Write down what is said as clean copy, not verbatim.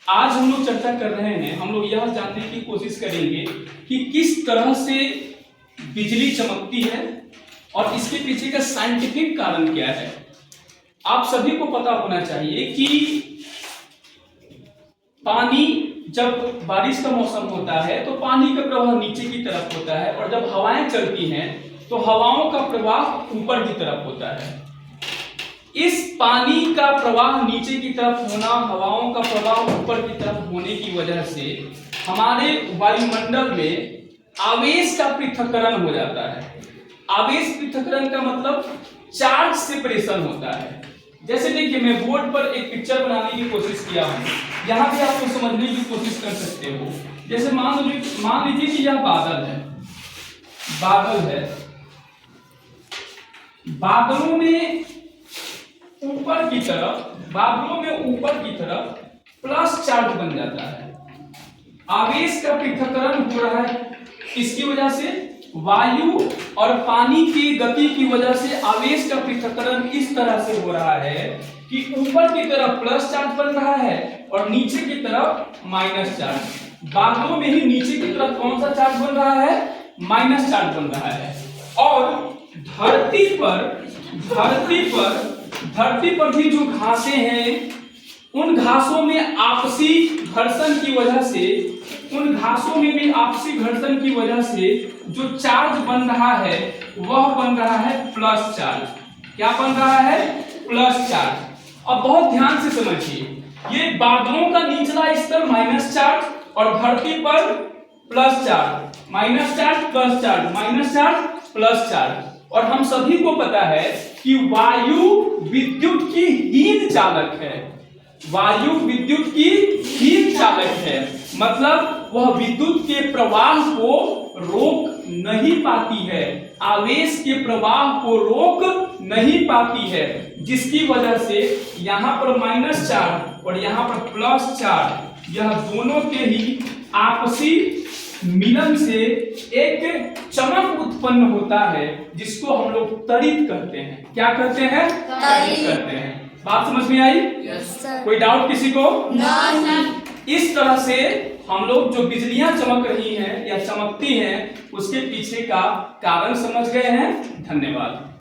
आज हम लोग चर्चा कर रहे हैं, हम लोग यह जानने की कोशिश करेंगे कि किस तरह से बिजली चमकती है और इसके पीछे का साइंटिफिक कारण क्या है। आप सभी को पता होना चाहिए कि पानी, जब बारिश का मौसम होता है तो पानी का प्रवाह नीचे की तरफ होता है और जब हवाएं चलती हैं तो हवाओं का प्रवाह ऊपर की तरफ होता है। इस पानी का प्रवाह नीचे की तरफ होना, हवाओं का प्रवाह ऊपर की तरफ होने की वजह से हमारे वायुमंडल में आवेश का पृथक्करण हो जाता है। आवेश पृथक्करण का मतलब चार्ज सेपरेशन होता है। जैसे देखिए, मैं बोर्ड पर एक पिक्चर बनाने की कोशिश किया हूं, यहां भी आपको समझने की कोशिश कर सकते हो। जैसे मान लीजिए कि यह बादल है, बादलों में ऊपर की तरफ प्लस चार्ज बन जाता है। आवेश का पृथक्करण हो रहा है, इसकी वजह से वायु और पानी की गति की वजह से आवेश का पृथक्करण इस तरह से हो रहा है कि ऊपर की तरफ प्लस चार्ज बन रहा है और नीचे की तरफ माइनस चार्ज। बादलों में ही नीचे की तरफ कौन सा चार्ज बन रहा है? माइनस चार्ज बन रहा है। और धरती पर भी जो घासें हैं, उन घासों में आपसी घर्षण की वजह से जो चार्ज बन रहा है वह बन रहा है प्लस चार्ज। क्या बन रहा है? Plus charge. अब बहुत ध्यान से समझिए, ये बादलों का निचला स्तर माइनस चार्ज और धरती पर plus charge, minus charge plus charge, minus charge plus charge. और हम सभी को पता है कि वायु विद्युत की हीन चालक है। वायु विद्युत की हीन चालक है, मतलब वह विद्युत के प्रवाह को रोक नहीं पाती है, आवेश के प्रवाह को रोक नहीं पाती है, जिसकी वजह से यहाँ पर माइनस चार्ज और यहाँ पर प्लस चार्ज, यह दोनों के ही आपसी मिलन से एक चमक उत्पन्न होता है, जिसको हम लोग तड़ित कहते हैं। क्या कहते हैं? तड़ित कहते हैं। बात समझ में आई? कोई डाउट किसी को? नहीं। इस तरह से हम लोग जो बिजलियां चमक रही हैं या चमकती हैं, उसके पीछे का कारण समझ गए हैं। धन्यवाद।